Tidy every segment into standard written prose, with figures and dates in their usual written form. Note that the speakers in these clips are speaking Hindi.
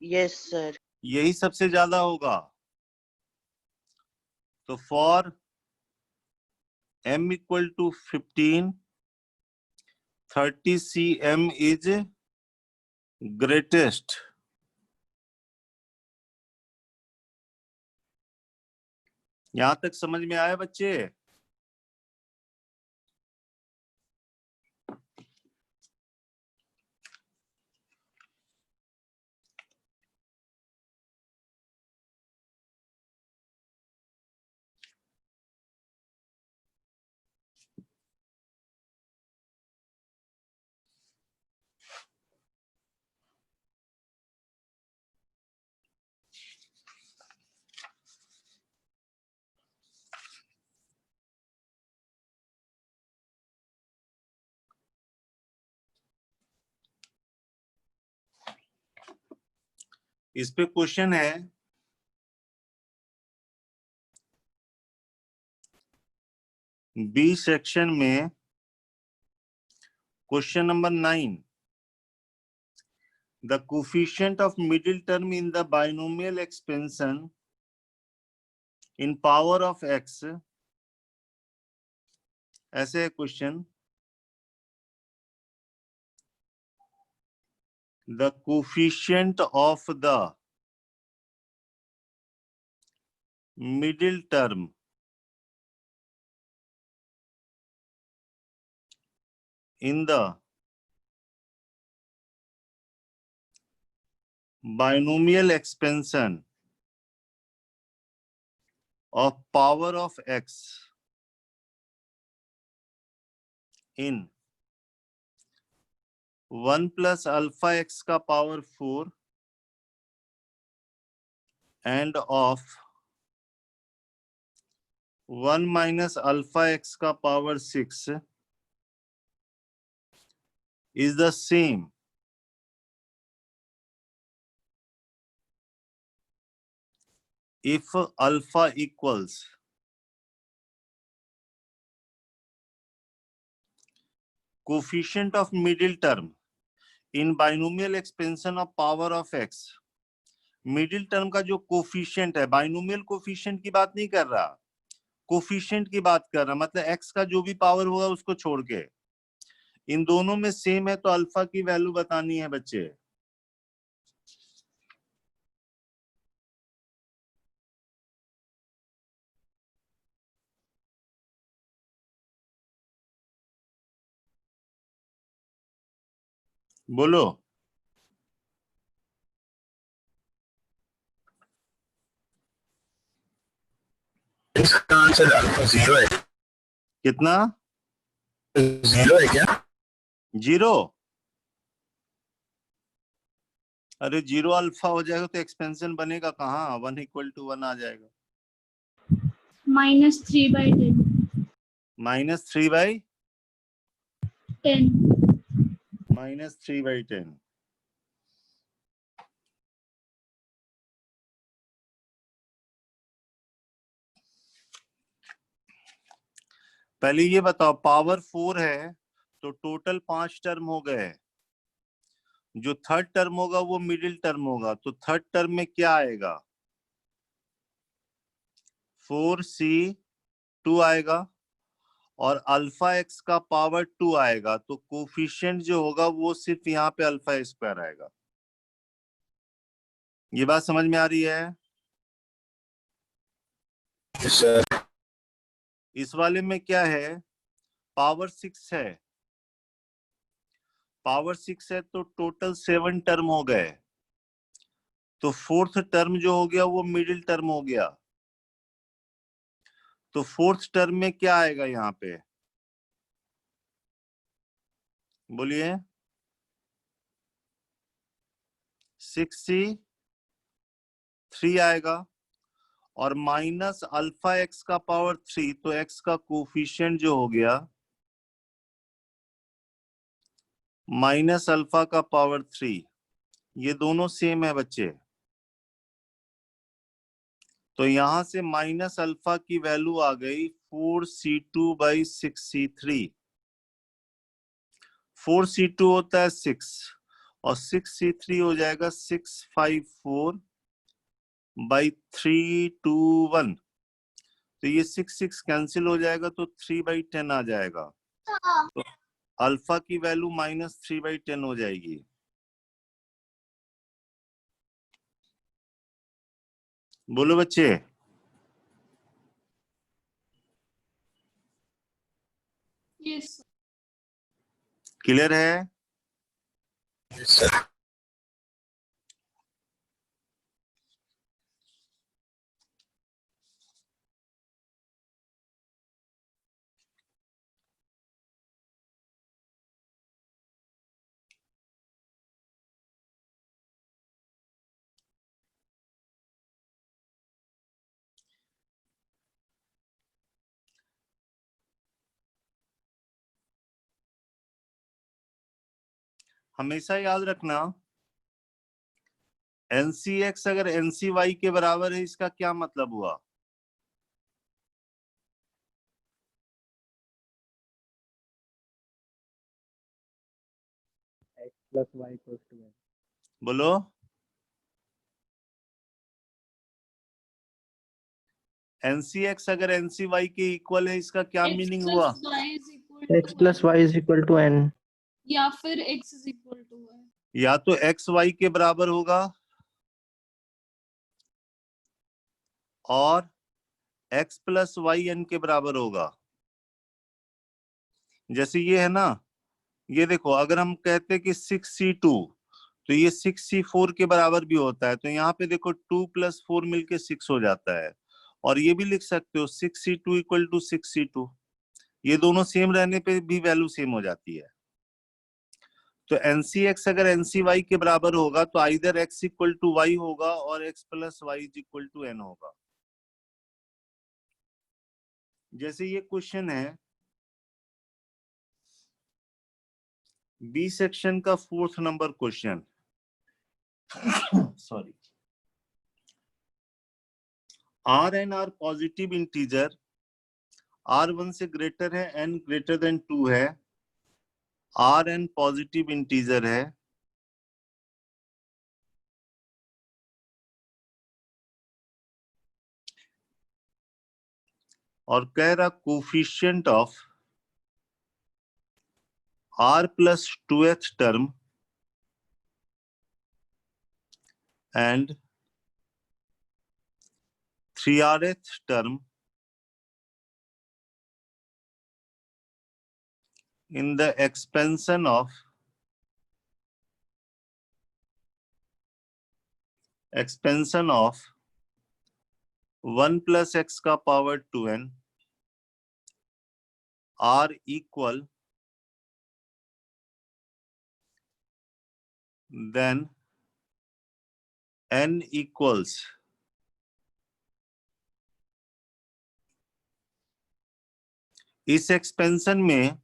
Yes sir. यही सबसे ज्यादा होगा। तो for m equal to 15, 30 cm is greatest. यहां तक समझ में आया बच्चे? इस पे क्वेश्चन है, बी सेक्शन में question number 9, the coefficient of middle term in the binomial expansion in power of x. ऐसे है question, the coefficient of the middle term in the binomial expansion of power of x in 1 plus alpha x का power 4 and of 1 minus alpha x का power 6 is the same if alpha equals coefficient of middle term in binomial expansion of power of x। Middle term का जो कोफिशिएंट है, बाइनोमियल कोफिशिएंट की बात नहीं कर रहा, कोफिशिएंट की बात कर रहा, मतलब x का जो भी पावर होगा उसको छोड़ के, इन दोनों में सेम है तो अल्फा की वैल्यू बतानी है बच्चे। बोलो। इसका आंसर अल्फा 0 है। कितना? 0 है क्या? 0? अरे 0 अल्फा हो जाएगा तो एक्सपेंशन बनेगा कहाँ? 1 इक्वल टू 1 आ जाएगा। -3/10। -3/10। -3/10। पहले ये बताओ, पावर 4 है तो टोटल 5 टर्म हो गए, जो थर्ड टर्म होगा वो मिडिल टर्म होगा, तो थर्ड टर्म में क्या आएगा? 4c2 आएगा और अल्फा एक्स का पावर 2 आएगा, तो कोफिशिएंट जो होगा वो सिर्फ यहाँ पे अल्फा स्क्वायर आएगा। ये बात समझ में आ रही है? सर इस वाले में क्या है, पावर 6 है, पावर 6 है तो टोटल 7 टर्म हो गए, तो फोर्थ टर्म जो हो गया वो मिडिल टर्म हो गया, तो फोर्थ टर्म में क्या आएगा यहाँ पे? बोलिए। 6c3 आएगा और माइनस अल्फा एक्स का पावर 3, तो एक्स का कोफिशिएंट जो हो गया माइनस अल्फा का पावर 3, ये दोनों सेम है बच्चे, तो यहां से माइनस अल्फा की वैल्यू आ गई 4c2/6c3। 4c2 होता है 6 और 6c3 हो जाएगा 654/321। तो ये 6 कैंसिल हो जाएगा तो 3/10 आ जाएगा। तो अल्फा की वैल्यू -3/10 हो जाएगी। बोलो बच्चे। यस क्लियर है? Yes, sir. हमेशा याद रखना, NCX अगर NCY के बराबर है, इसका क्या मतलब हुआ? x plus y equals to n. बोलो। NCX अगर NCY के इक्वल है, इसका क्या मीनिंग हुआ? x plus y is equal to n. या फिर x इज इक्वल टू है। या तो X Y के बराबर होगा और X प्लस वाई N के बराबर होगा। जैसे ये है ना, ये देखो, अगर हम कहते कि 6c2 तो ये 6c4 के बराबर भी होता है। तो यहाँ पे देखो 2 + 4 मिलके 6 हो जाता है। और ये भी लिख सकते हो 6c2 = 6c2। ये दोनों सेम रहने पे भी वैल्यू सेम हो जाती है। तो NCX अगर NCY के बराबर होगा तो आइदर X = Y होगा और X + Y = N होगा। जैसे ये क्वेश्चन है बी सेक्शन का 4th number question. Sorry. Rn R positive integer, R1 से ग्रेटर है, n ग्रेटर देन 2 है। Rn पॉजिटिव इंटीजर है और कह रहा coefficient of R + 2th term and 3rth term in the expansion of 1 + x का power 2n R equal then n equals इस एक्सपेंशन में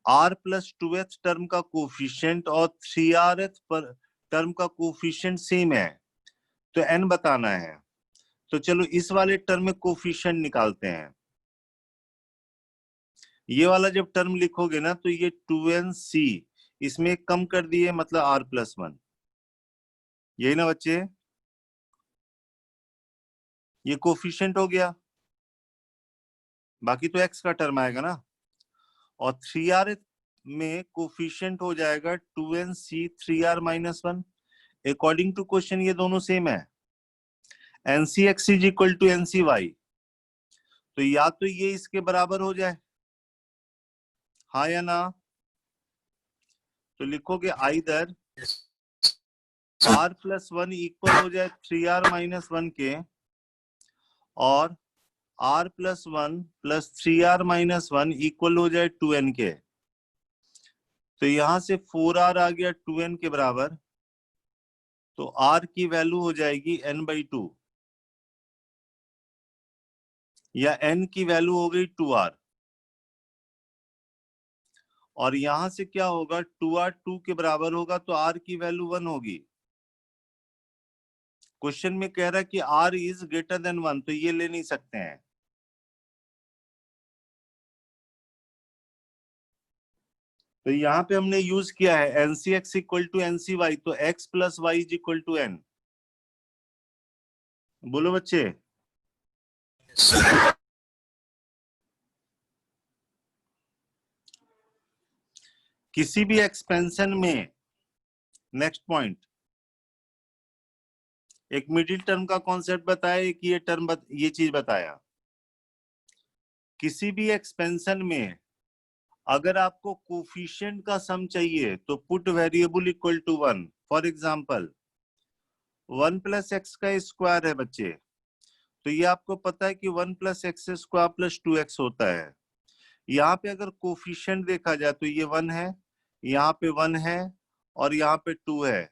R + 2th टर्म का कोफिशिएंट और 3rth टर्म का कोफिशिएंट सेम है, तो n बताना है। तो चलो इस वाले टर्म में कोफिशिएंट निकालते हैं। ये वाला जब टर्म लिखोगे ना तो ये 2nc इसमें कम कर दिए, मतलब R + 1। यही ना बच्चे? ये कोफिशिएंट हो गया, बाकी तो x का टर्म आएगा ना। और 3r में कोफिशिएंट हो जाएगा 2nc 3r - 1। According to question ये दोनों सेम है। NCX = NCY, तो या तो ये इसके बराबर हो जाए, हाँ या ना? तो लिखोगे आइदर R + 1 इक्वल हो जाए 3r - 1 के और R + 1 + 3r - 1 इक्वल हो जाए 2n के। तो यहां से 4r आ गया 2n के बराबर, तो r की वैल्यू हो जाएगी n/2 या n की वैल्यू हो गई 2r। और यहां से क्या होगा, 2r 2 के बराबर होगा तो r की वैल्यू 1 होगी। क्वेश्चन में कह रहा है कि r इज ग्रेटर देन 1, तो ये ले नहीं सकते हैं। तो यहाँ पे हमने यूज किया है एनसीएक्स इक्वल टू एनसीवाई, तो x plus y is equal to n. बोलो बच्चे। Yes, sir. किसी भी एक्सपेंशन में, नेक्स्ट पॉइंट, एक मिडिल टर्म का कॉन्सेप्ट बताया, एक ये टर्म ये चीज बताया। किसी भी एक्सपेंशन में अगर आपको कोफिशिएंट का सम चाहिए तो put variable equal to 1। For example 1 plus x का स्क्वायर है बच्चे, तो ये आपको पता है कि 1 plus x square plus 2x होता है। यहाँ पे अगर कोफिशिएंट देखा जाए तो ये 1 है, यहाँ पे 1 है और यहाँ पे 2 है।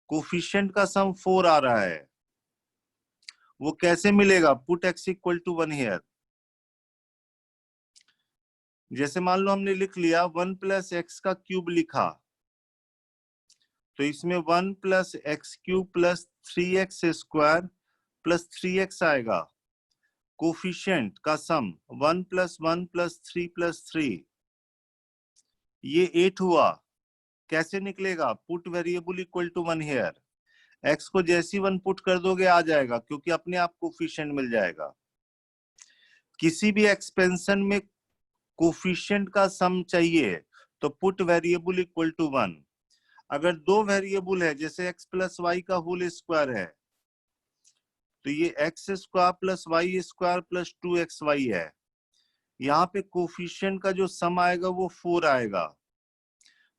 कोफिशिएंट का सम 4 आ रहा है, वो कैसे मिलेगा? Put x equal to 1 here. जैसे मान लो हमने लिख लिया 1 प्लस एक्स का क्यूब लिखा, तो इसमें 1 plus x cube plus 3x square plus 3x आएगा। कोफिशिएंट का सम 1 प्लस 1 प्लस 3 प्लस 3, ये 8 हुआ। कैसे निकलेगा? Put variable equal to 1 here. x को जैसी 1 पुट कर दोगे आ जाएगा, क्योंकि अपने आप कोफिशिएंट मिल जाएगा। किसी भी एक्सपेंशन में कोफिशिएंट का सम चाहिए तो पुट वेरिएबल इक्वल टू 1। अगर दो वेरिएबल है, जैसे x प्लस वाई का होल स्क्वायर है, तो ये x square plus y square plus 2xy है। यहाँ पे कोफिशिएंट का जो सम आएगा वो 4 आएगा,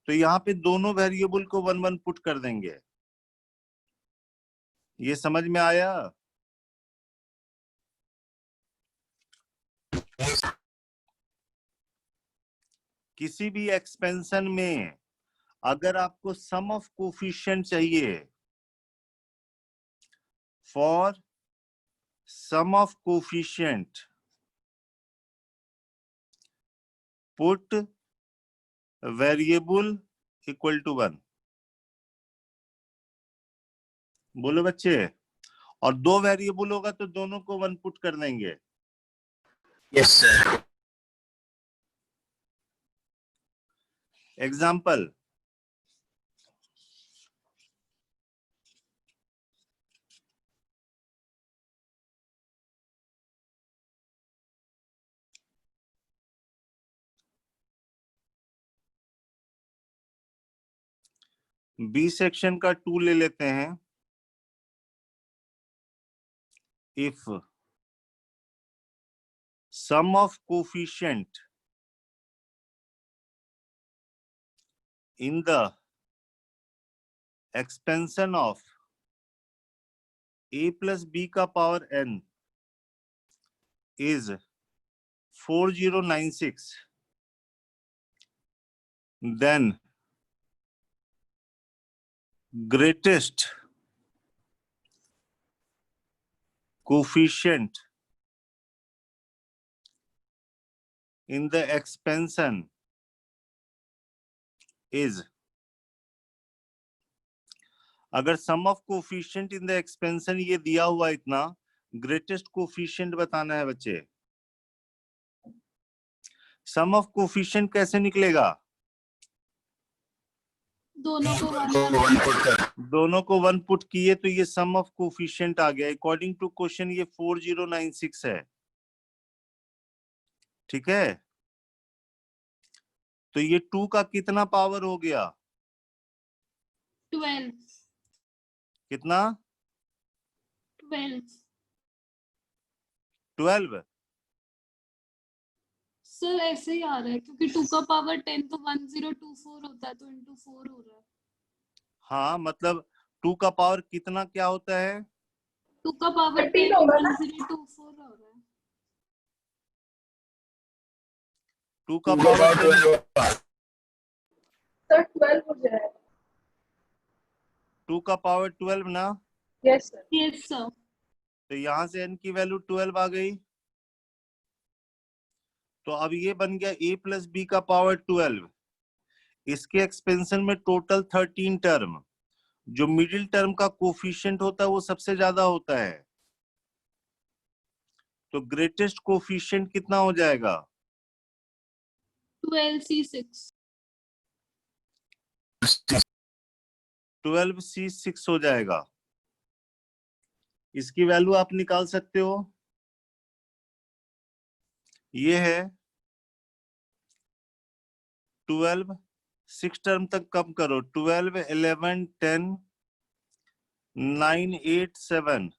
तो यहाँ पे दोनों वेरिएबल को 1 1 पुट कर देंगे। ये समझ में आया? किसी भी एक्सपेंशन में अगर आपको सम ऑफ कोफिशिएंट चाहिए, for sum of coefficient put variable equal to 1। बोलो बच्चे। और दो वेरिएबल होगा तो दोनों को 1 पुट कर देंगे। Yes, sir. Example, B section का 2 ले लेते हैं। If sum of coefficient in the expansion of a plus b का power n is 4096, then greatest coefficient in the expansion is, अगर sum of coefficient in the expansion ये दिया हुआ इतना, ग्रेटेस्ट कोफिशिएंट बताना है बच्चे। सम ऑफ कोफिशिएंट कैसे निकलेगा? दोनों को One put कर. दोनों को 1 पुट किए तो ये सम ऑफ कोफिशिएंट आ गया। अकॉर्डिंग टू क्वेश्चन ये 4096 है। ठीक है, तो ये 2 का कितना पावर हो गया? 12 कितना? 12 12। सर ऐसे ही आ रहा है, क्योंकि 2 का पावर 10 तो 1024 होता है, तो इंटू 4 हो रहा है। हाँ, मतलब 2 का पावर कितना क्या होता है? 2 का पावर 10 1024 हो रहा है। 2 का Two पावर about 12. सर 12 हो जाएगा। 2 का पावर 12 ना, यस सर। Yes sir. तो यहां से n की वैल्यू 12 आ गई। तो अब ये बन गया a प्लस बी का पावर 12। इसके एक्सपेंशन में टोटल 13 टर्म, जो मिडिल टर्म का कोफिशिएंट होता है वो सबसे ज्यादा होता है, तो ग्रेटेस्ट कोफिशिएंट कितना हो जाएगा? 12C6। 12C6 हो जाएगा। इसकी वैल्यू आप निकाल सकते हो, ये है 12, 6 टर्म तक कम करो, 12, 11, 10, 9, 8, 7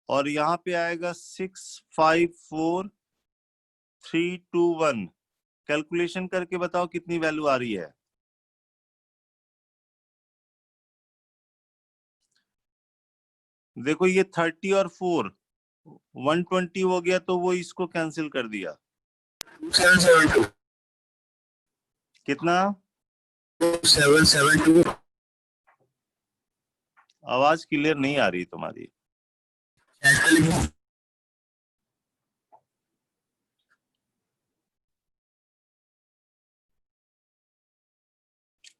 और यहाँ पे आएगा 6, 5, 4, 3, 2, 1। कैलकुलेशन करके बताओ कितनी वैल्यू आ रही है। देखो ये 30 और 4 120 हो गया, तो वो इसको कैंसिल कर दिया। 772 कितना? 772 आवाज क्लियर नहीं आ रही तुम्हारी।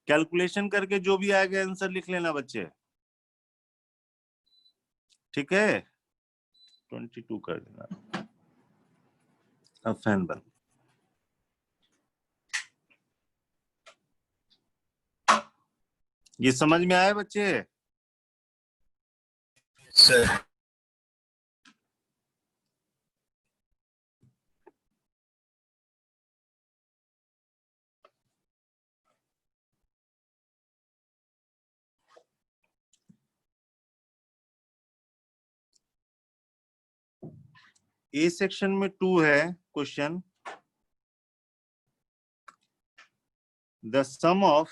कैलकुलेशन करके जो भी आएगा आंसर लिख लेना बच्चे, ठीक है। 22 कर देना। अब फैन बंद। ये समझ में आया बच्चे? सर। ए सेक्शन में 2 है question. The sum of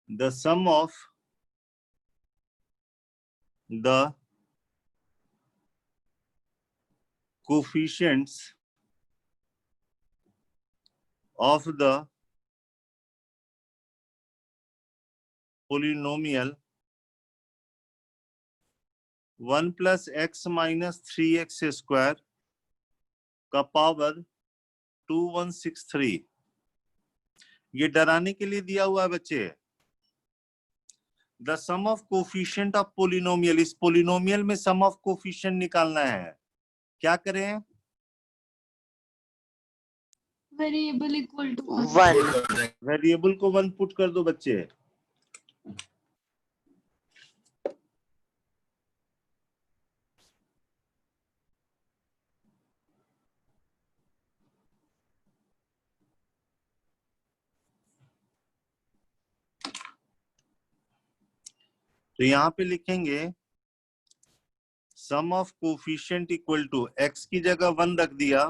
the sum of the coefficients of the polynomial 1 plus x minus 3x square का पावर 2163। ये डराने के लिए दिया हुआ है बच्चे। The sum of coefficient of polynomial, इस पोलिनोमियल में सम ऑफ कोफिशिएंट निकालना है। क्या करें? वेरिएबल इक्वल टू 1 वेरिएबल को 1 पुट कर दो बच्चे। तो यहां पे लिखेंगे sum of coefficient equal to, x की जगह 1 रख दिया,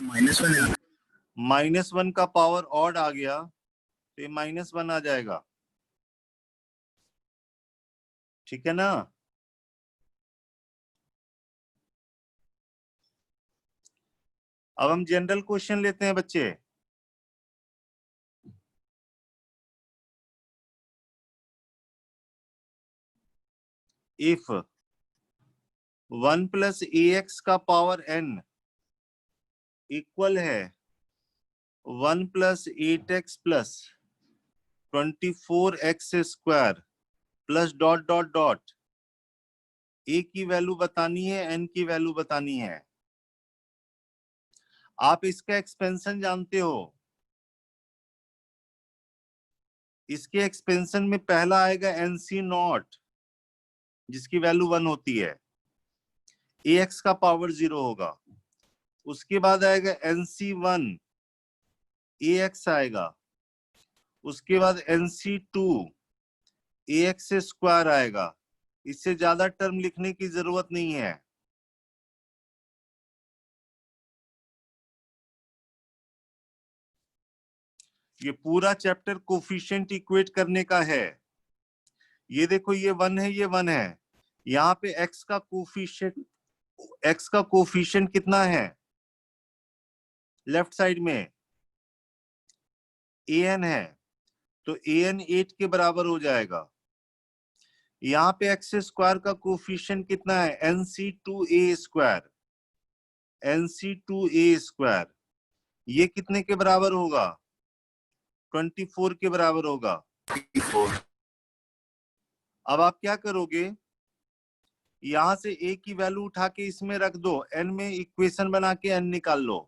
-1 -1 का पावर ऑड आ गया तो ये -1 आ जाएगा, ठीक है ना। अब हम जनरल क्वेश्चन लेते हैं बच्चे। इफ 1 प्लस ax का पावर n इक्वल है 1 plus 8x plus 24x square plus dot dot dot, a की वैल्यू बतानी है, n की वैल्यू बतानी है। आप इसका एक्सपेंशन जानते हो, इसके एक्सपेंशन में पहला आएगा NC नॉट जिसकी वैल्यू 1 होती है, ax का पावर 0 होगा। उसके बाद आएगा NC1 ax आएगा, उसके बाद NC2 ax स्क्वायर आएगा। इससे ज्यादा टर्म लिखने की जरूरत नहीं है। ये पूरा चैप्टर कोफिशिएंट इक्वेट करने का है। ये देखो ये 1 है, ये 1 है। यहाँ पे x का कोफिशिएंट कितना है? लेफ्ट साइड में an है, तो an 8 के बराबर हो जाएगा। यहाँ पे x स्क्वायर का कोफिशिएंट कितना है? NC2a square, NC2a square. ये कितने के बराबर होगा? 24 के बराबर होगा। 4 अब आप क्या करोगे, यहां से a की वैल्यू उठा के इसमें रख दो, n में इक्वेशन बना के n निकाल लो।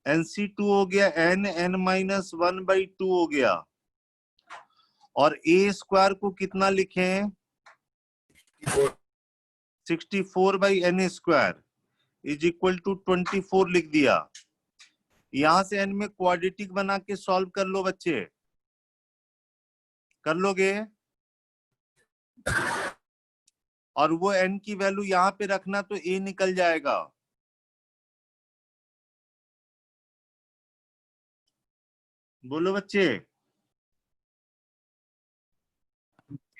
NC2 हो गया n-1/2 हो गया, और a स्क्वायर को कितना लिखें, 64/n² इज इक्वल टू 24 लिख दिया। यहां से n में क्वाड्रेटिक बना के सॉल्व कर लो बच्चे, कर लोगे? और वो n की वैल्यू यहां पे रखना तो a निकल जाएगा। बोलो बच्चे।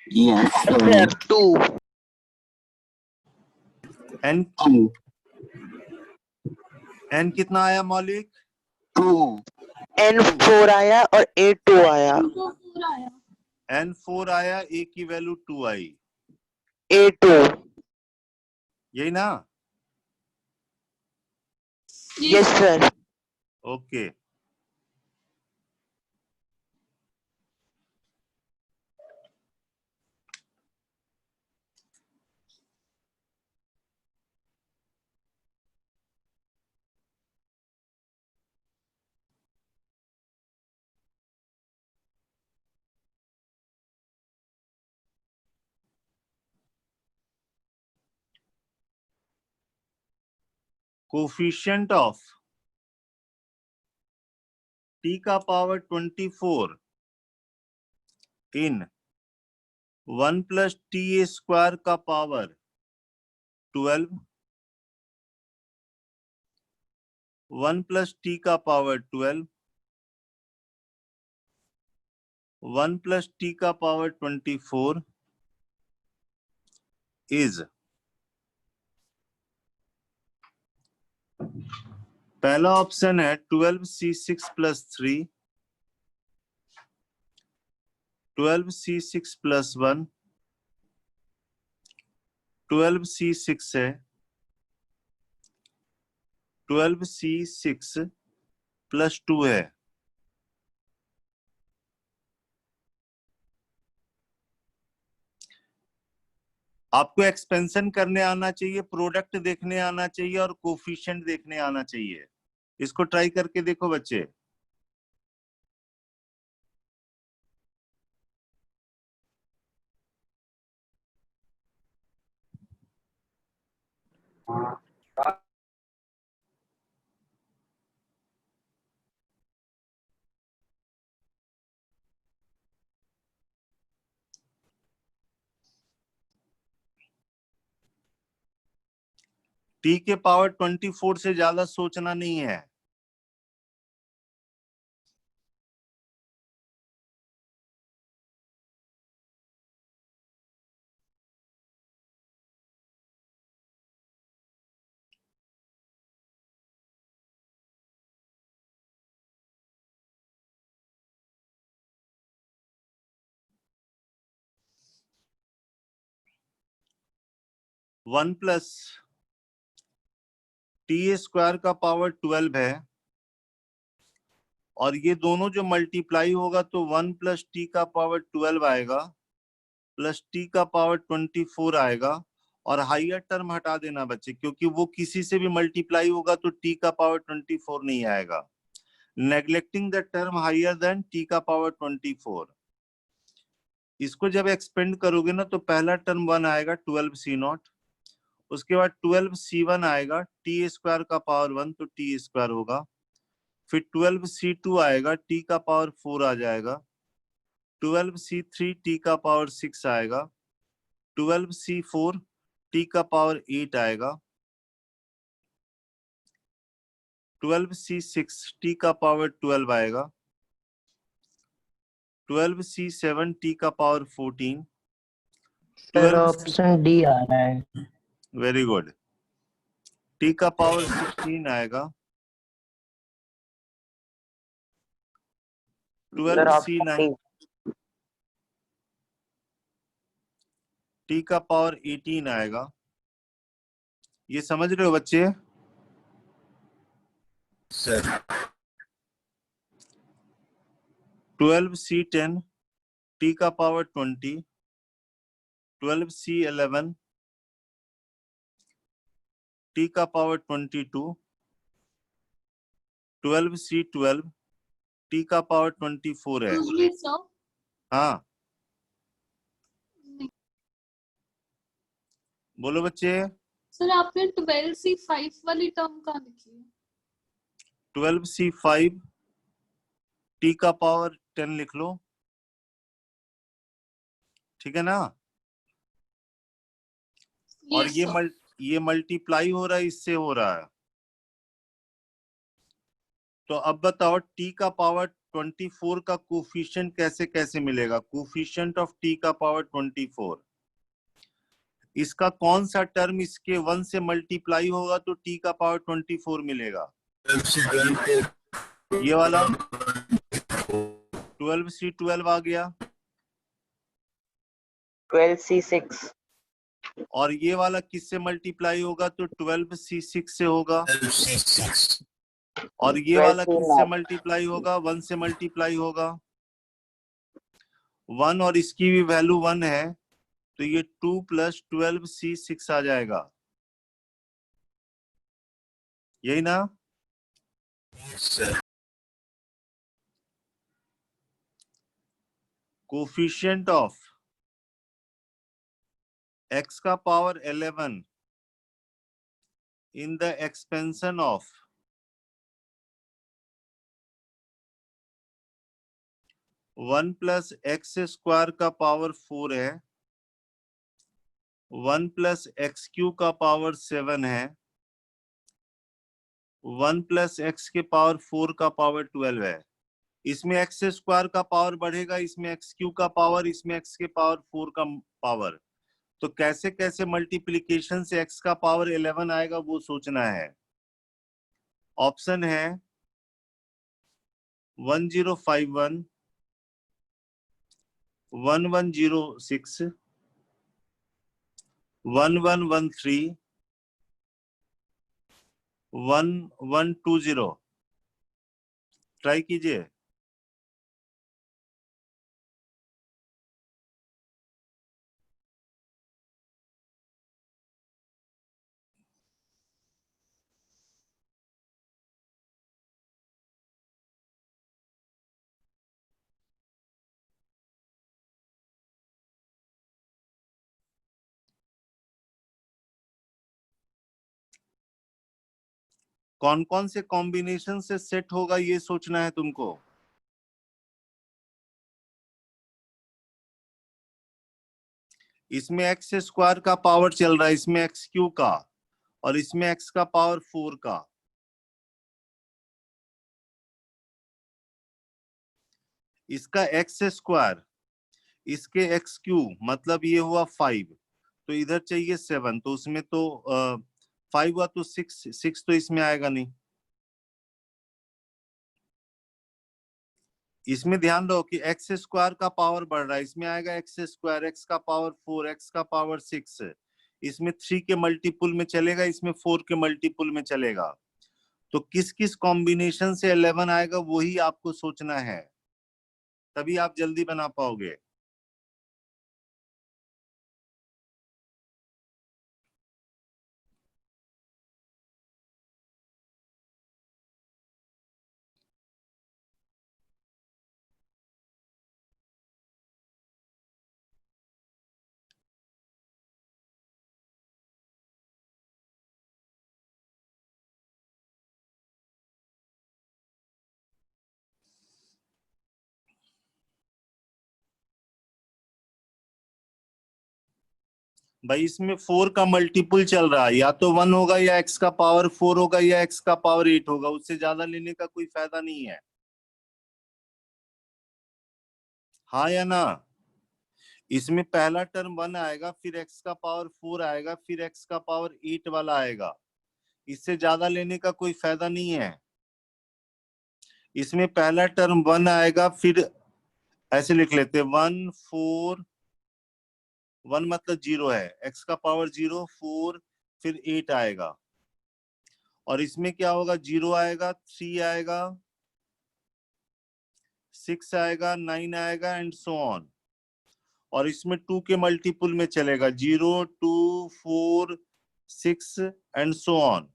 yes Sir, 2. n 2 n कितना आया मौलिक? 2 N4 आया और A2 आया। इनको पूरा आया। n4 आया, a की वैल्यू 2 आई, A2। यही ना? Yes sir। Okay. Coefficient of t का पावर 24 इन 1 प्लस टी स्क्वायर का पावर 12, 1 प्लस टी का पावर 12, 1 प्लस टी का पावर 24 इज, पहला ऑप्शन है 12c6 plus 3, 12c6 plus 1, 12c6 है, 12c6 प्लस 2 है। आपको एक्सपेंशन करने आना चाहिए, प्रोडक्ट देखने आना चाहिए, और कोफिशिएंट देखने आना चाहिए। इसको ट्राई करके देखो बच्चे। टी के पावर 24 से ज्यादा सोचना नहीं है। वन प्लस टी स्क्वायर का पावर 12 है, और ये दोनों जो मल्टीप्लाई होगा तो 1 प्लस टी का पावर 12 आएगा, प्लस टी का पावर 24 आएगा, और हाइयर टर्म हटा देना बच्चे, क्योंकि वो किसी से भी मल्टीप्लाई होगा तो टी का पावर 24 नहीं आएगा। Neglecting the term higher than t का पावर 24। इसको जब एक्सपेंड करोगे ना तो पहला टर्म 1 आएगा 12c0, उसके बाद 12c1 आएगा, टी स्क्वायर का पावर 1 तो टी स्क्वायर होगा, फिर 12c2 आएगा, टी का पावर 4 आ जाएगा, 12c3 टी का पावर 6 आएगा, 12c4 टी का पावर 8 आएगा, 12c6 टी का पावर 12 आएगा, 12c7 टी का पावर 14। सर ऑप्शन डी आ रहा है। Very good. टी का पावर 16 आएगा, 12c9 टी का पावर 18 आएगा। ये समझ रहे हो बच्चे? सर 12C10 t का पावर 20, 12C11 t का पावर 22, 12C12 t का पावर 24 है। Usually sir, हाँ बोलो बच्चे। सर आपने 12C5 वाली टर्म कहाँ लिखी है? 12C5 t का पावर 10 लिख लो, ठीक है ना। और Yes, sir. ये मल्टीप्लाई हो रहा है, इससे हो रहा है। तो अब बताओ t का पावर 24 का कोफिशिएंट कैसे कैसे मिलेगा। कोफिशिएंट ऑफ t का पावर 24, इसका कौन सा टर्म इसके 1 से मल्टीप्लाई होगा तो t का पावर 24 मिलेगा। ये वाला 12C12 आ गया, 12C6 और ये वाला किससे मल्टीप्लाई होगा तो 12C6 से होगा, और ये वाला किससे मल्टीप्लाई होगा 1 से मल्टीप्लाई होगा 1, और इसकी भी वैल्यू 1 है तो ये 2 + 12C6 आ जाएगा, यही ना। कोफिशिएंट ऑफ x का power 11 in the expansion of 1 + x² का पावर 4 है, 1 + x³ का पावर 7 है, 1 + x के पावर 4 का पावर 12 है। इसमें x² का पावर बढ़ेगा, इसमें x³ का पावर, इसमें x के पावर 4 का पावर। तो कैसे कैसे मल्टीप्लिकेशन से x का पावर 11 आएगा वो सोचना है। ऑप्शन है 1051, 1106, 1113, 1120। ट्राई कीजिए। कौन कौन से कॉम्बिनेशन से सेट होगा ये सोचना है तुमको। इसमें x² का पावर चल रहा है, इसमें x³ का, और इसमें x का पावर 4 का। इसका x², इसके x³ मतलब ये हुआ 5, तो इधर चाहिए 7, तो उसमें तो 5 हुआ तो 6 तो इसमें आएगा नहीं। इसमें ध्यान रहो कि x² का पावर बढ़ रहा है, इसमें आएगा x², x का पावर 4, x का पावर 6, इसमें 3 के मल्टीपुल में चलेगा, इसमें 4 के मल्टीपुल में चलेगा। तो किस किस कॉम्बिनेशन से 11 आएगा वही आपको सोचना है, तभी आप जल्दी बना पाओगे। भाई इसमें 4 का मल्टीपुल चल रहा है, या तो 1 होगा, या x का पावर 4 होगा, या x का पावर 8 होगा, उससे ज्यादा लेने का कोई फायदा नहीं है। हाँ या ना। इसमें पहला टर्म 1 आएगा, फिर x का पावर 4 आएगा, फिर x का पावर 8 वाला आएगा, इससे ज्यादा लेने का कोई फायदा नहीं है। इसमें पहला टर्म 1 आएगा, फिर ऐसे लिख लेते 1 4, 1 मतलब 0 है, x का पावर 0, 4, फिर 8 आएगा, और इसमें क्या होगा 0 आएगा, 3 आएगा, 6 आएगा, 9 आएगा एंड सो ऑन। और इसमें 2 के मल्टीपल में चलेगा 0, 2, 4, 6 एंड सो ऑन।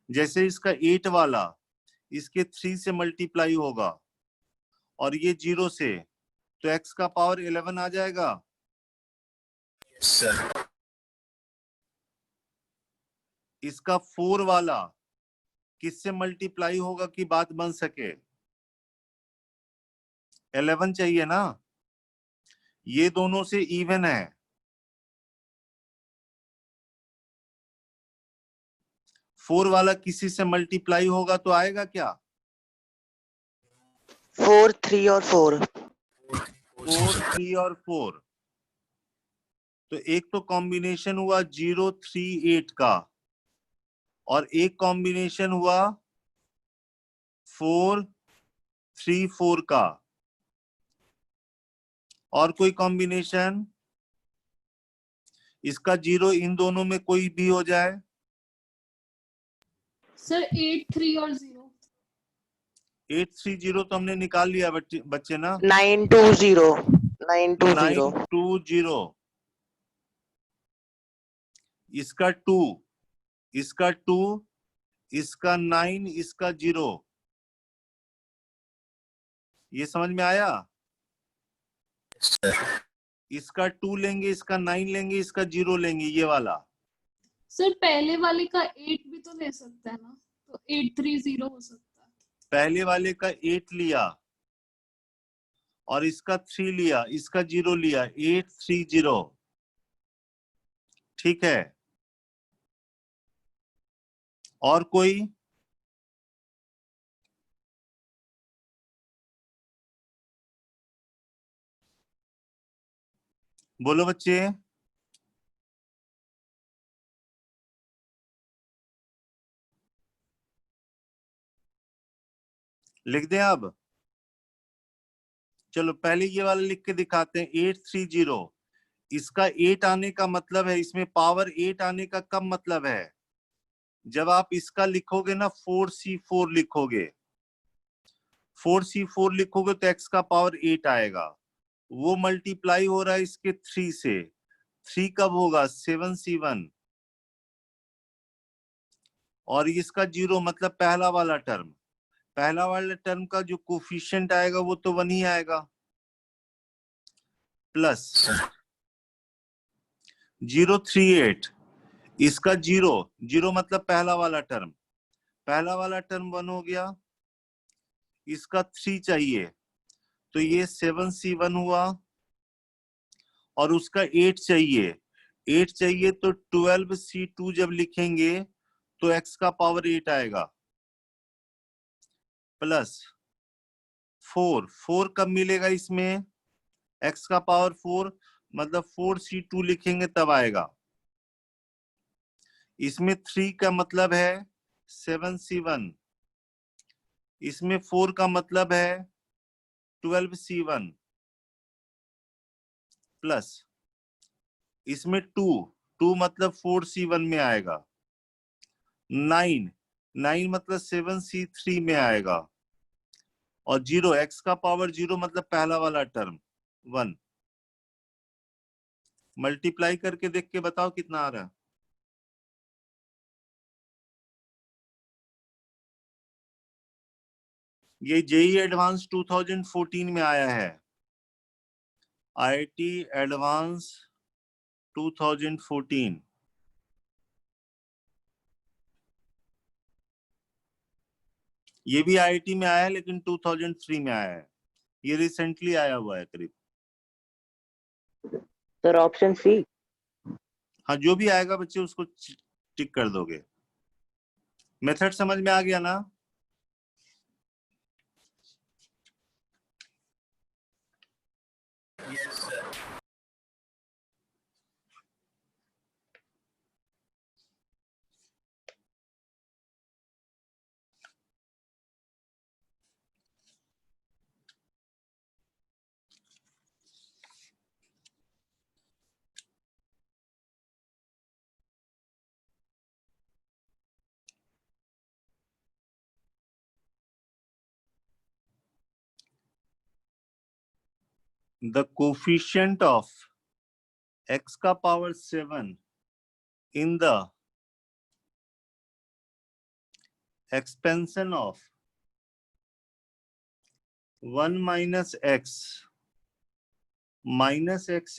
जैसे इसका 8 वाला इसके 3 से मल्टीप्लाई होगा और ये 0 से, तो x का पावर 11 आ जाएगा। sir, इसका 4 वाला किससे मल्टीप्लाई होगा कि बात बन सके? 11 चाहिए ना, ये दोनों से इवन है। 4 वाला किसी से मल्टीप्लाई होगा तो आएगा क्या? 4, 3 और 4। 4, 3 और 4। तो एक तो कॉम्बिनेशन हुआ 0, 3, 8 का, और एक कॉम्बिनेशन हुआ 4, 3, 4 का। और कोई कॉम्बिनेशन? इसका 0 इन दोनों में कोई भी हो जाए। सर 8, 3 और 0। 8, 3, 0 तो हमने निकाल लिया बच्चे ना। 9, 2, 0। 9, 2, 0। 9, 2, 0। इसका 2, इसका 2, इसका 9, इसका 0। ये समझ में आया? sir, इसका 2 लेंगे, इसका 9 लेंगे, इसका 0 लेंगे, ये वाला। सर पहले वाले का 8 भी तो ले सकते हैं ना, तो 8, 3, 0 हो सकता है। पहले वाले का 8 लिया और इसका 3 लिया, इसका 0 लिया, 8, 3, 0। ठीक है। और कोई? बोलो बच्चे। लिख दें अब? चलो पहले ये वाला लिख के दिखाते हैं। 8, 3, 0। इसका 8 आने का मतलब है, इसमें पावर 8 आने का कब मतलब है? जब आप इसका लिखोगे ना 4C4 लिखोगे, 4C4 लिखोगे तो x का पावर 8 आएगा। वो मल्टीप्लाई हो रहा है इसके 3 से। 3 कब होगा? 7C1। और इसका 0 मतलब पहला वाला टर्म। पहला वाला टर्म का जो कोफिशिएंट आएगा वो तो 1 ही आएगा। प्लस sir, 038, इसका 0, 0 मतलब पहला वाला टर्म। पहला वाला टर्म 1 हो गया। इसका 3 चाहिए, तो ये 7C1 हुआ। और उसका 8 चाहिए, 8 चाहिए तो 12C2 जब लिखेंगे तो x का पावर 8 आएगा। प्लस 4, 4 कब मिलेगा इसमें? x का पावर 4 मतलब 4C2 लिखेंगे तब आएगा। इसमें 3 का मतलब है 7C1, इसमें 4 का मतलब है 12C1, प्लस इसमें 2 मतलब 4C1 में आएगा। 9 मतलब 7C3 में आएगा। और 0, x का पावर 0 मतलब पहला वाला टर्म 1। मल्टीप्लाई करके देख के बताओ कितना आ रहा है। ये जेई एडवांस 2014 में आया है। IIT advance 2014। ये भी आईआईटी में आया है लेकिन 2003 में आया है। ये रिसेंटली आया हुआ है करीब। Sir option C. हाँ, जो भी आएगा बच्चे उसको टिक कर दोगे। मेथड समझ में आ गया ना? yes, sir, the coefficient of x का power 7 in the expansion of 1 minus x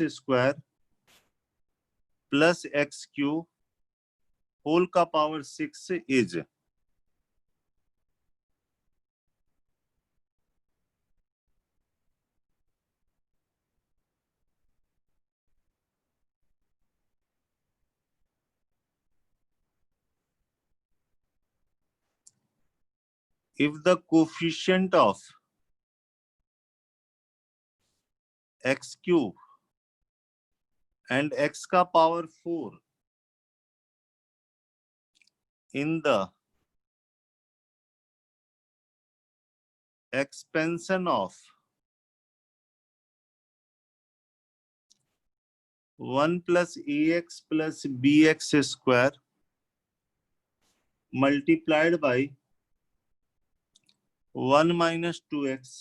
square plus x cube whole का power 6 is if the coefficient of x cube and x का power 4 in the expansion of 1 plus ax plus bx square multiplied by 1 minus 2x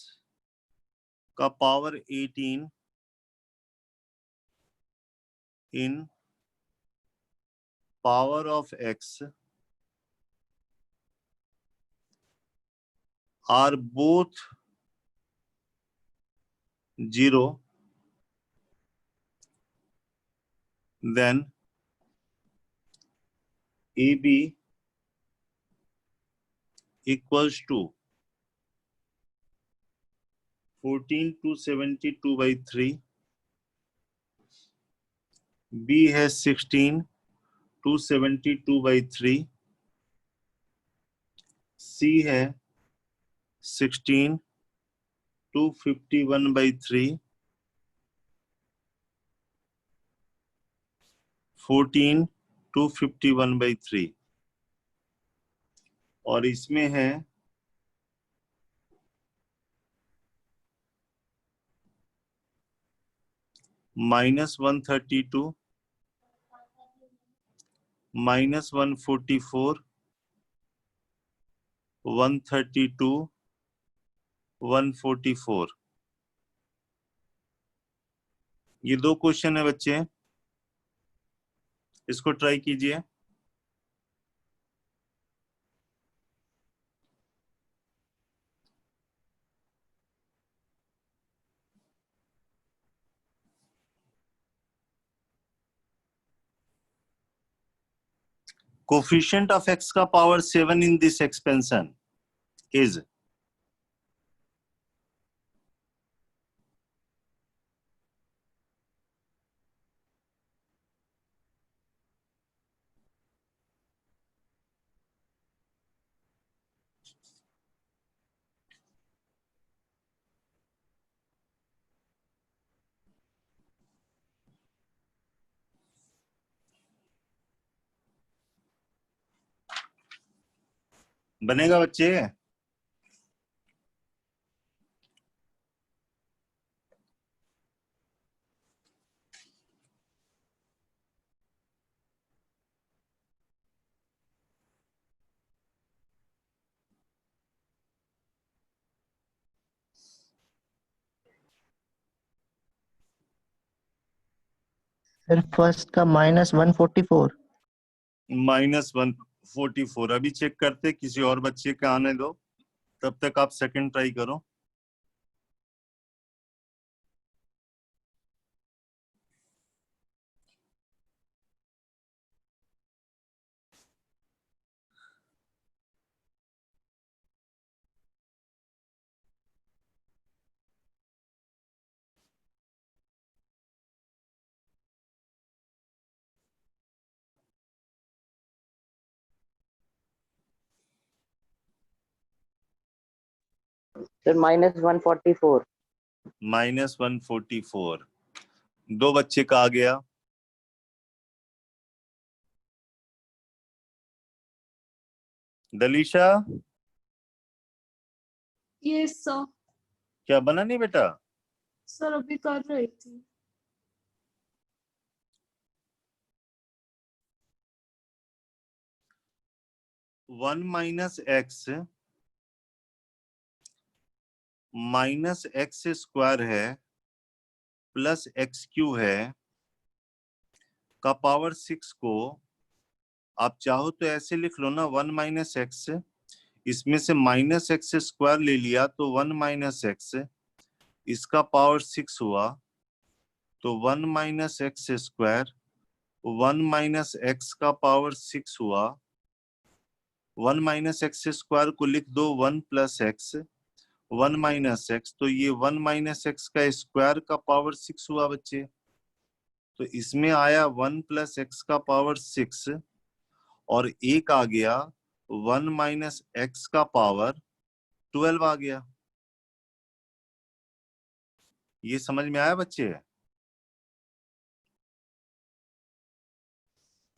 का power 18 in power of x are both 0, then AB equals to 14 to 72 by 3, B has 16 to 72 by 3, C है 16 to 51 by 3, 14 to 51 by 3 और इसमें है -132 -144 132 144 ये दो क्वेश्चन है बच्चे, इसको ट्राई कीजिए। Coefficient of x का power 7 in this expansion is बनेगा बच्चे? सर फर्स्ट का -144। -144 अभी चेक करते, किसी और बच्चे का आने दो, तब तक आप सेकंड ट्राई करो। सर -144। -144 दो बच्चे का आ गया। दलीशा यस सर। क्या बना नहीं बेटा? सर अभी कर रही थी। 1 minus x minus x square है प्लस एक्स क्यू है का पावर 6 को आप चाहो तो ऐसे लिख लो ना, 1 माइनस एक्स, इसमें से माइनस एक्स स्क्वायर ले लिया तो 1 माइनस एक्स, इसका पावर 6 हुआ तो 1 minus x square, 1 minus x का पावर 6 हुआ, 1 माइनस एक्स स्क्वायर को लिख दो 1 प्लस एक्स, 1 माइनस एक्स, तो ये 1 माइनस एक्स का स्क्वायर का पावर 6 हुआ बच्चे। तो इसमें आया 1 प्लस एक्स का पावर 6 और एक आ गया 1 माइनस एक्स का पावर 12 आ गया। ये समझ में आया बच्चे?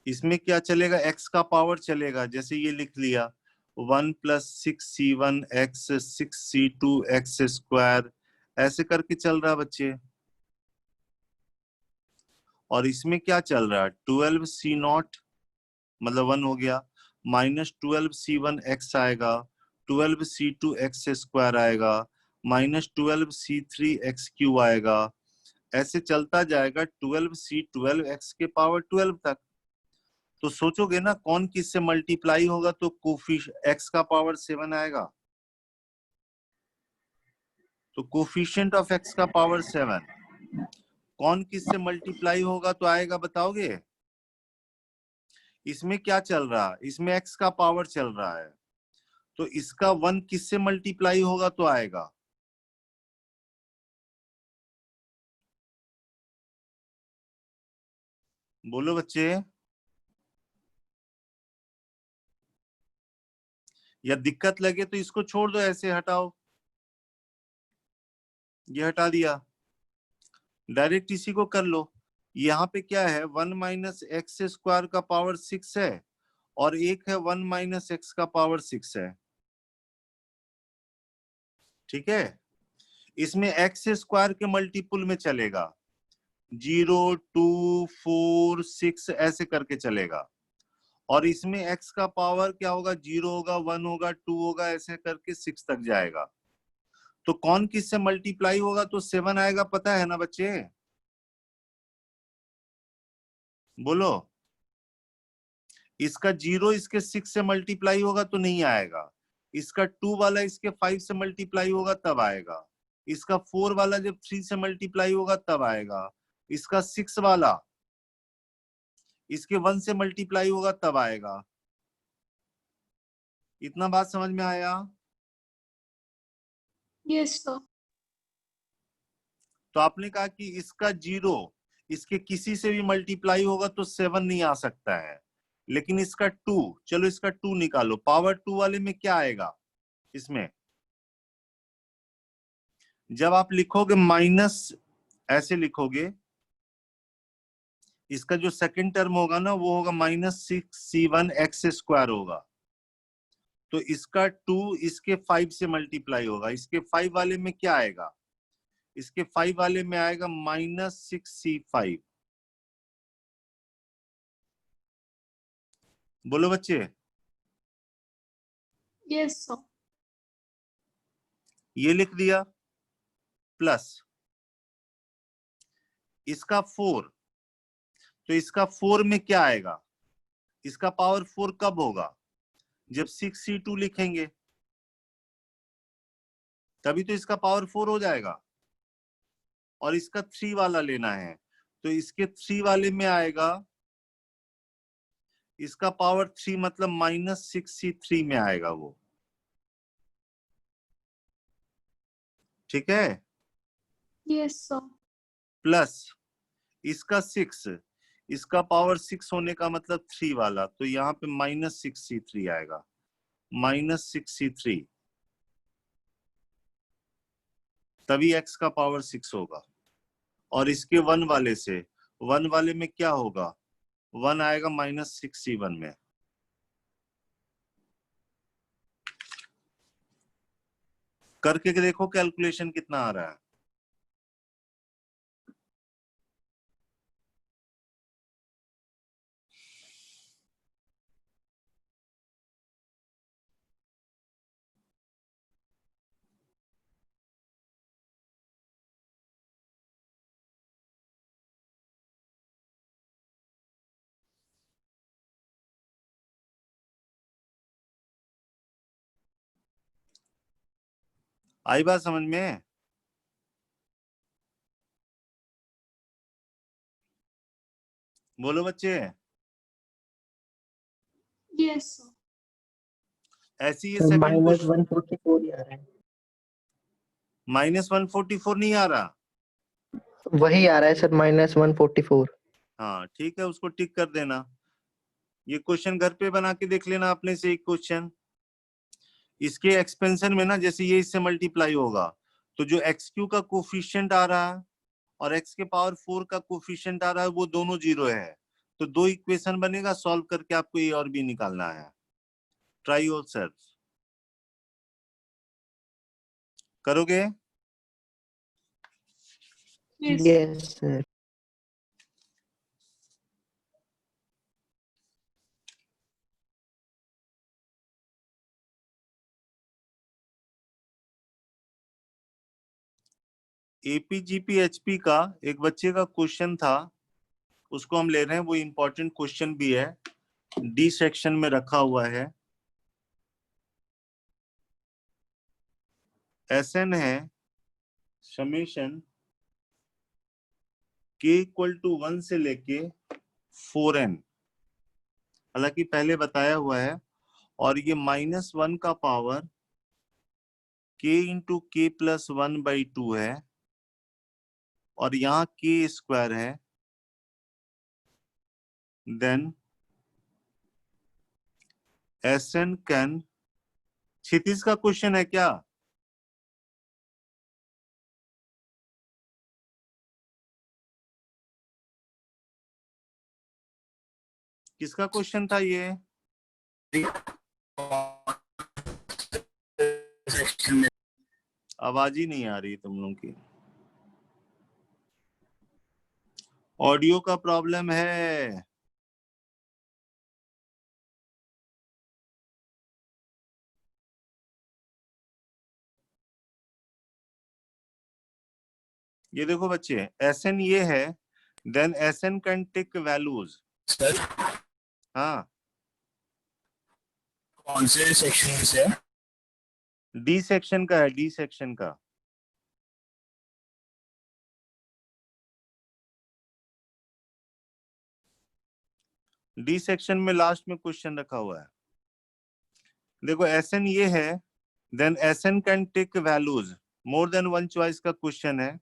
इसमें क्या चलेगा, x का पावर चलेगा, जैसे ये लिख लिया 1 plus 6c1 x 6c2 x square, ऐसे करके चल रहा है बच्चे। और इसमें क्या चल रहा है, 12c0 मतलब 1 हो गया, माइनस 12c1 x आएगा, 12c2 x स्क्वायर आएगा, माइनस 12c3 x क्यू आएगा, ऐसे चलता जाएगा 12c12 x के पावर 12 तक। तो सोचोगे ना कौन किससे मल्टीप्लाई होगा, तो एक्स का पावर 7 आएगा, तो कोफिशिएंट ऑफ एक्स का पावर 7 कौन किससे मल्टीप्लाई होगा तो आएगा, बताओगे? इसमें क्या चल रहा है, इसमें एक्स का पावर चल रहा है, तो इसका 1 किससे मल्टीप्लाई होगा तो आएगा, बोलो बच्चे। या दिक्कत लगे तो इसको छोड़ दो, ऐसे हटाओ, ये हटा दिया, डायरेक्ट इसी को कर लो। यहाँ पे क्या है, 1 माइनस एक्स स्क्वायर का पावर 6 है और एक है 1 माइनस एक्स का पावर 6 है, ठीक है। इसमें एक्स स्क्वायर के मल्टीपुल में चलेगा, 0 2 4 6 ऐसे करके चलेगा, और इसमें x का पावर क्या होगा, 0 होगा, 1 होगा, 2 होगा, ऐसे करके 6 तक जाएगा। तो कौन किससे मल्टीप्लाई होगा तो 7 आएगा, पता है ना बच्चे, बोलो। इसका 0 इसके 6 से मल्टीप्लाई होगा तो नहीं आएगा, इसका 2 वाला इसके 5 से मल्टीप्लाई होगा तब आएगा, इसका 4 वाला जब 3 से मल्टीप्लाई होगा तब आएगा, इसका 6 वाला इसके 1 से मल्टीप्लाई होगा तब आएगा। इतना बात समझ में आया? Yes sir. तो आपने कहा कि इसका 0 इसके किसी से भी मल्टीप्लाई होगा तो 7 नहीं आ सकता है, लेकिन इसका 2, चलो इसका 2 निकालो, पावर 2 वाले में क्या आएगा, इसमें जब आप लिखोगे माइनस, ऐसे लिखोगे, इसका जो सेकंड टर्म होगा ना वो होगा -6c1 x स्क्वायर होगा, तो इसका 2 इसके 5 से मल्टीप्लाई होगा, इसके 5 वाले में क्या आएगा, इसके 5 वाले में आएगा -6c5, बोलो बच्चे। Yes sir. ये लिख दिया, प्लस इसका 4, तो इसका 4 में क्या आएगा, इसका पावर 4 कब होगा, जब 6c2 लिखेंगे तभी तो इसका पावर 4 हो जाएगा, और इसका 3 वाला लेना है, तो इसके 3 वाले में आएगा, इसका पावर 3 मतलब -6c3 में आएगा वो, ठीक है। Yes sir. प्लस इसका 6, इसका पावर 6 होने का मतलब 3 वाला, तो यहाँ पे -6c3 आएगा, -6c3, तभी x का पावर 6 होगा। और इसके 1 वाले से, 1 वाले में क्या होगा, 1 आएगा -6c1 में। करके देखो कैलकुलेशन कितना आ रहा है। आई बात समझ में? बोलो बच्चे। Yes sir. ऐसी ये सर सेकंड माइनस क्वेश्चन 144 ही आ रहा है। -144 नहीं आ रहा। वही आ रहा है सर, -144। हाँ ठीक है, उसको टिक कर देना। ये क्वेश्चन घर पे बना के देख लेना अपने से एक क्वेश्चन। इसके एक्सपेंशन में ना, जैसे ये इससे मल्टीप्लाई होगा तो जो एक्स क्यू का कोफिशिएंट आ रहा है और एक्स के पावर 4 का कोफिशिएंट आ रहा है, वो दोनों जीरो है। तो दो इक्वेशन बनेगा, सॉल्व करके आपको ए और बी निकालना है। Try yourself. करोगे? Yes yes sir. APGP HP का एक बच्चे का क्वेश्चन था, उसको हम ले रहे हैं। वो इंपॉर्टेंट क्वेश्चन भी है, डी सेक्शन में रखा हुआ है। एसएन है समेशन के इक्वल टू 1 से लेके 4n, हालांकि पहले बताया हुआ है। और ये -1 का पावर k इंटू के प्लस 1/2 है, और यहाँ k स्क्वायर है। देन एसएन कैन, क्षितिज का क्वेश्चन है क्या? किसका क्वेश्चन था ये? आवाज ही नहीं आ रही तुम लोगों की, ऑडियो का प्रॉब्लम है। ये देखो बच्चे, एसएन ये है, then SN can take values. Sir हाँ, कौन से सेक्शन से? डी सेक्शन का है, डी सेक्शन का। डी सेक्शन में लास्ट में क्वेश्चन रखा हुआ है। देखो एसएन ये है, then SN can take values, more than one choice का क्वेश्चन है।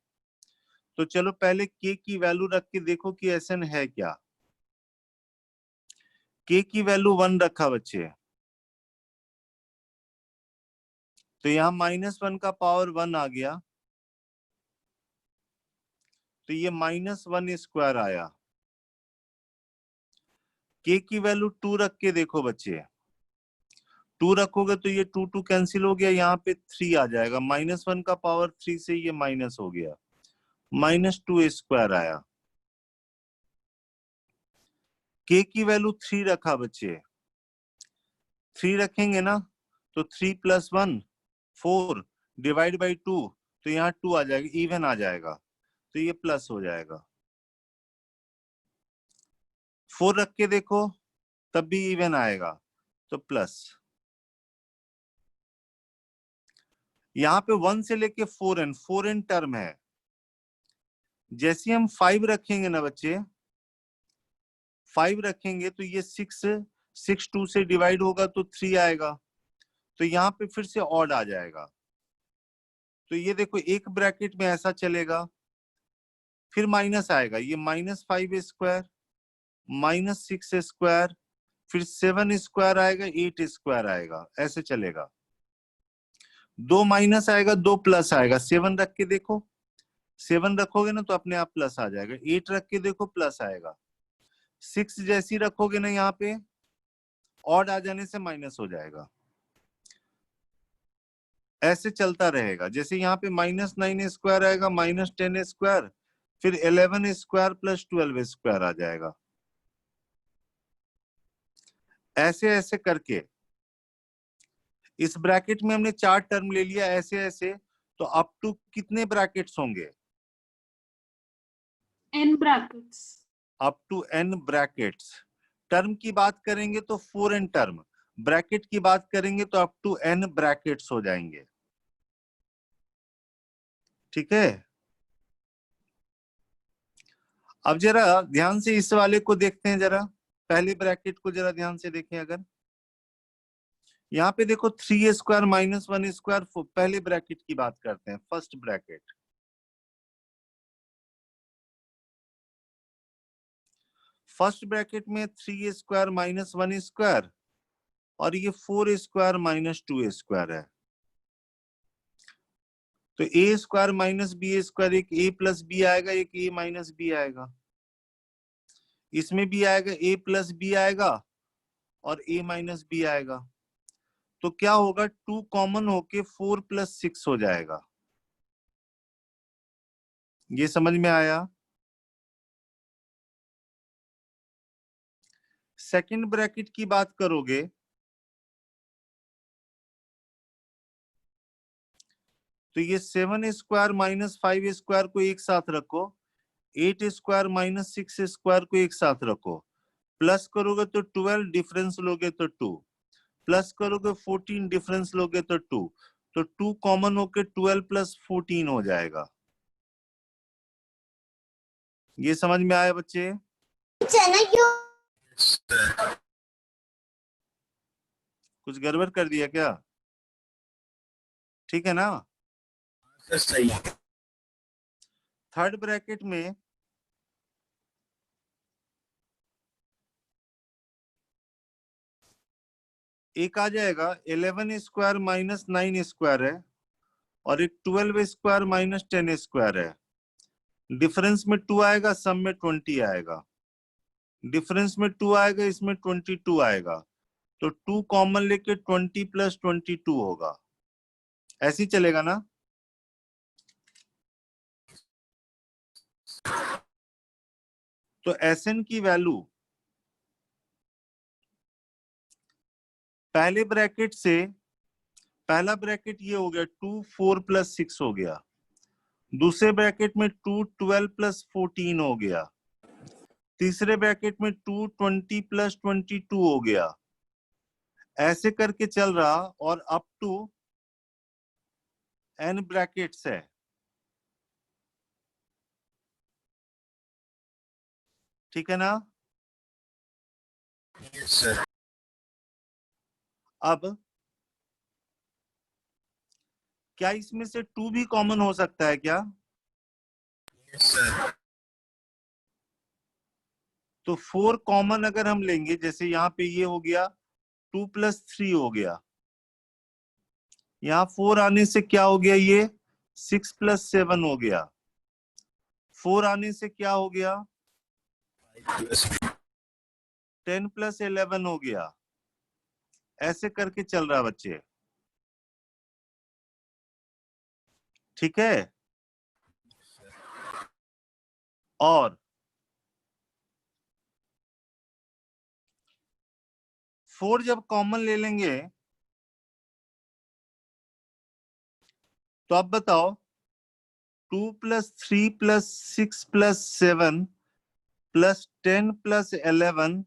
तो चलो पहले के की वैल्यू रख के देखो कि एसएन है क्या। के की वैल्यू 1 रखा बच्चे, तो यहाँ -1 का पावर 1 आ गया, तो ये -1 स्क्वायर आया। के की वैल्यू 2 रख के देखो बच्चे, 2 रखोगे तो ये 2 2 कैंसिल हो गया, यहाँ पे 3 आ जाएगा। -1 का पावर 3 से ये माइनस हो गया, -2 स्क्वायर आया। के की वैल्यू 3 रखा बच्चे, 3 रखेंगे ना तो 3 + 1 4 डिवाइड बाई 2, तो यहाँ 2 आ जाएगा, इवन आ जाएगा, तो ये प्लस हो जाएगा। 4 रख के देखो तब भी इवन आएगा, तो प्लस। यहाँ पे 1 से लेके 4n टर्म है। जैसे हम 5 रखेंगे ना बच्चे, 5 रखेंगे तो ये 6 2 से डिवाइड होगा तो 3 आएगा, तो यहाँ पे फिर से ऑड आ जाएगा। तो ये देखो एक ब्रैकेट में ऐसा चलेगा, फिर माइनस आएगा, ये -5 स्क्वायर, -6 स्क्वायर, फिर 7 स्क्वायर आएगा, 8 स्क्वायर आएगा, ऐसे चलेगा। 2 माइनस आएगा, 2 प्लस आएगा। 7 रख के देखो, 7 रखोगे ना तो अपने आप प्लस आ जाएगा। 8 रख के देखो प्लस आएगा। 6 जैसी रखोगे ना यहाँ पे, ऑड आ जाने से माइनस हो जाएगा। ऐसे चलता रहेगा। जैसे यहाँ पे -9 स्क्वायर आएगा, -10 स्क्वायर, फिर 11 स्क्वायर प्लस 12 स्क्वायर आ जाएगा। ऐसे ऐसे करके इस ब्रैकेट में हमने 4 टर्म ले लिया, ऐसे ऐसे, तो अप टू कितने ब्रैकेट्स होंगे? n brackets. Up to n brackets. Term की बात करेंगे तो 4n टर्म, ब्रैकेट की बात करेंगे तो अप टू n ब्रैकेट्स हो जाएंगे। ठीक है। अब जरा ध्यान से इस वाले को देखते हैं, जरा पहले ब्रैकेट को जरा ध्यान से देखें। अगर यहाँ पे देखो 3a² - 1a², पहले ब्रैकेट की बात करते हैं, फर्स्ट ब्रैकेट। फर्स्ट ब्रैकेट में 3a² - 1a² और ये 4a² - 2a² है। तो a² - b², एक a + b आएगा, एक a - b आएगा। इसमें भी आएगा, a + b आएगा और a - b आएगा। तो क्या होगा, 2 कॉमन होके 4 + 6 हो जाएगा। ये समझ में आया। सेकंड ब्रैकेट की बात करोगे तो ये 7a² - 5a² को एक साथ रखो, 8a² - 6a² को एक साथ रखो, प्लस करोगे तो 12, डिफरेंस लोगे तो 2, प्लस करोगे 14, डिफरेंस लोगे तो 2, तो 2 कॉमन होके 12 + 14 हो जाएगा। ये समझ में आया बच्चे? कुछ गड़बड़ कर दिया क्या? ठीक है ना। सही। थर्ड ब्रैकेट में एक आ जाएगा 11a² - 9a² है और एक 12a² - 10a² है। डिफरेंस में 2 आएगा, सम में 20 आएगा। डिफरेंस में 2 आएगा, इसमें 22 आएगा। तो 2 कॉमन लेके 20 + 22 होगा। ऐसे ही चलेगा ना। तो Sn की वैल्यू पहले ब्रैकेट से, पहला ब्रैकेट ये हो गया 2 4 + 6 हो गया, दूसरे ब्रैकेट में 2 12 + 14 हो गया, तीसरे ब्रैकेट में 2 20 + 22 हो गया। ऐसे करके चल रहा और अप टू n ब्रैकेट्स है। ठीक है ना। Yes sir. अब क्या इसमें से 2 भी कॉमन हो सकता है क्या? Yes sir. तो 4 कॉमन अगर हम लेंगे, जैसे यहाँ पे ये हो गया 2 + 3 हो गया, यहाँ 4 आने से क्या हो गया, ये 6 + 7 हो गया, 4 आने से क्या हो गया, 10 + 11 हो गया। ऐसे करके चल रहा बच्चे। ठीक है। और 4 जब कॉमन ले लेंगे तो अब बताओ 2 + 3 + 6 + 7 + 10 + 11,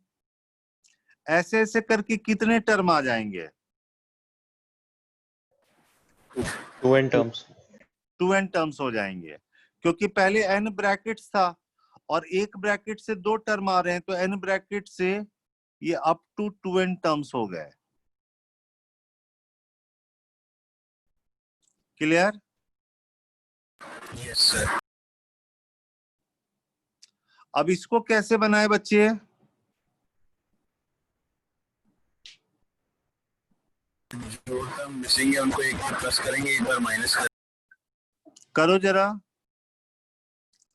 ऐसे ऐसे करके कितने टर्म आ जाएंगे? 2n terms. 2n टर्म्स हो जाएंगे, क्योंकि पहले n ब्रैकेट्स था और एक ब्रैकेट से 2 टर्म आ रहे हैं, तो n ब्रैकेट से ये अप टू 2n टर्म्स हो गए। क्लियर? Yes sir. अब इसको कैसे बनाए बच्चे? जो टर्म मिसिंग है उनको एक बार प्लस करेंगे, एक बार माइनस करो जरा।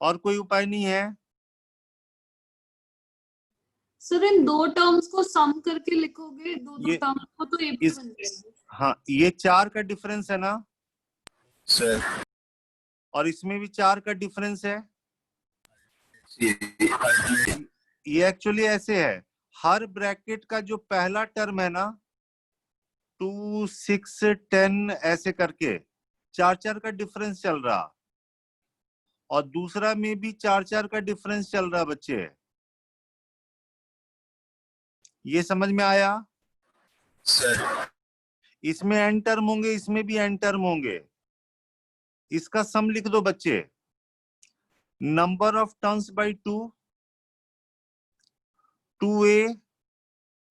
और कोई उपाय नहीं है? सर इन 2 टर्म्स को सम करके लिखोगे, दो ये टर्म्स को, तो ये भी इस बन जाएगी। हाँ, ये 4 का डिफरेंस है ना, सर। और इसमें भी 4 का डिफरेंस है। ये ये एक्चुअली ऐसे है, हर ब्रैकेट का जो पहला टर्म है ना, 2 6 10 ऐसे करके 4 का डिफरेंस चल रहा, और दूसरा में भी 4 का डिफरेंस चल रहा बच्चे। ये समझ में आया? सर। इसमें n टर्म होंगे, इसमें भी n टर्म होंगे। इसका सम लिख दो बच्चे, number of turns by 2, 2a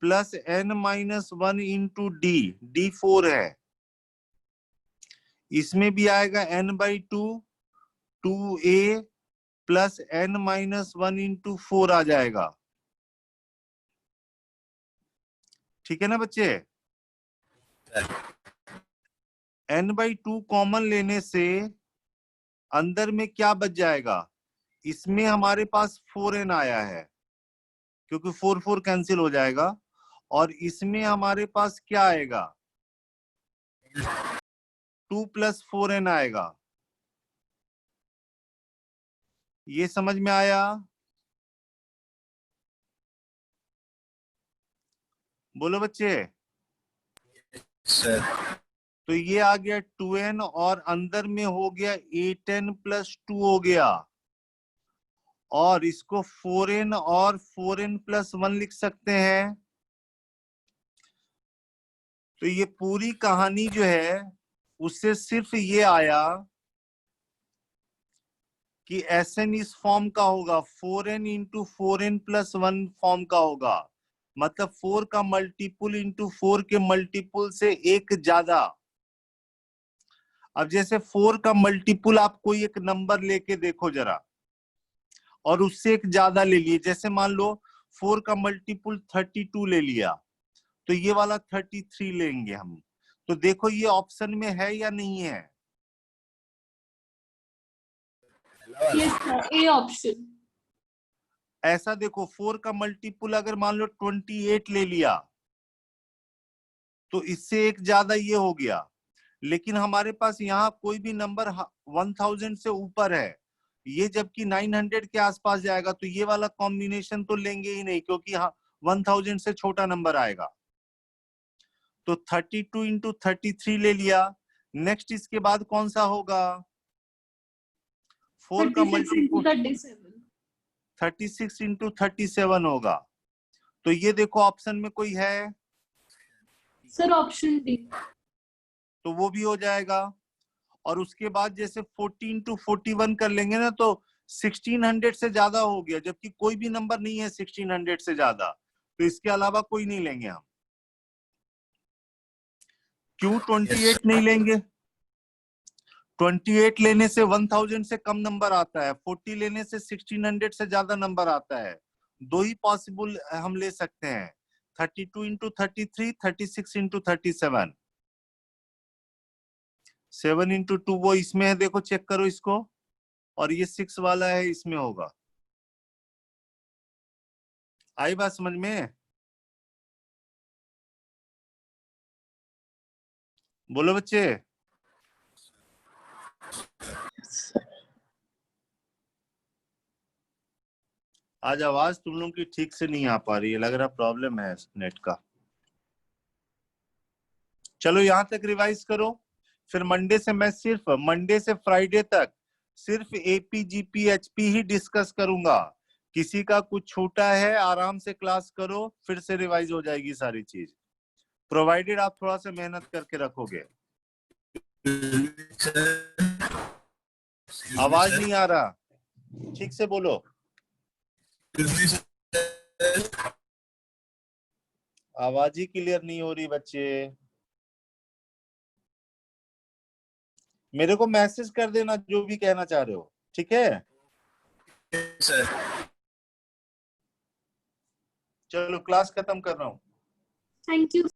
plus n-1 into D 4 है, इसमें भी आएगा n/2, 2a plus n-1 into 4 आ जाएगा। ठीक है ना बच्चे? n/2 कॉमन लेने से अंदर में क्या बच जाएगा, इसमें हमारे पास 4n आया है क्योंकि 4 कैंसिल हो जाएगा, और इसमें हमारे पास क्या आएगा, 2 + 4n आएगा। ये समझ में आया? बोलो बच्चे। सर तो ये आ गया 2n और अंदर में हो गया 8n + 2 हो गया, और इसको 4n और 4n + 1 लिख सकते हैं। तो ये पूरी कहानी जो है उससे सिर्फ ये आया कि Sn इस फॉर्म का होगा, 4n इंटू 4n + 1 फॉर्म का होगा, मतलब 4 का मल्टीपुल इंटू 4 के मल्टीपुल से एक ज्यादा। अब जैसे 4 का मल्टीपुल आप कोई एक नंबर लेके देखो जरा, और उससे एक ज्यादा ले लिए, जैसे मान लो 4 का मल्टीपुल 32 ले लिया, तो ये वाला 33 लेंगे हम। तो देखो ये ऑप्शन में है या नहीं है? Yes sir, A option. ऐसा देखो, 4 का मल्टीपुल अगर मान लो 28 ले लिया तो इससे एक ज्यादा ये हो गया, लेकिन हमारे पास यहाँ कोई भी नंबर 1000 से ऊपर है, ये जबकि 900 के आसपास जाएगा, तो ये वाला कॉम्बिनेशन तो लेंगे ही नहीं क्योंकि 1000 से छोटा नंबर आएगा। तो 32 इंटू 33 ले लिया। नेक्स्ट इसके बाद कौन सा होगा? 4 का 36 मल्टीपुल 37। 36 इंटू 37 होगा। तो ये देखो ऑप्शन में कोई है? Sir option D. तो वो भी हो जाएगा। और उसके बाद जैसे 14 टू 41 कर लेंगे ना, तो 1600 से ज्यादा हो गया, जबकि कोई भी नंबर नहीं है 1600 से ज्यादा, तो इसके अलावा कोई नहीं लेंगे हम। क्यों 28 नहीं लेंगे? 28 लेने से 1000 से कम नंबर आता है, 40 लेने से 1600 से ज्यादा नंबर आता है। दो ही पॉसिबल हम ले सकते हैं, 32 इंटू 33, 36 इंटू 37। 7 इंटू 2 वो इसमें है, देखो चेक करो इसको, और ये 6 वाला है इसमें होगा। आई बात समझ में? बोलो बच्चे। आज आवाज तुम लोगों की ठीक से नहीं आ पा रही है, लग रहा प्रॉब्लम है नेट का। चलो यहां तक रिवाइज करो, फिर मंडे से मैं सिर्फ मंडे से फ्राइडे तक सिर्फ एपी जीपी एचपी ही डिस्कस करूंगा। किसी का कुछ छूटा है आराम से क्लास करो, फिर से रिवाइज हो जाएगी सारी चीज, प्रोवाइडेड आप थोड़ा सा मेहनत करके रखोगे। आवाज नहीं आ रहा, ठीक से बोलो। आवाज ही क्लियर नहीं हो रही बच्चे। मेरे को मैसेज कर देना जो भी कहना चाह रहे हो, ठीक है? सर चलो क्लास खत्म कर रहा हूँ। Thank you.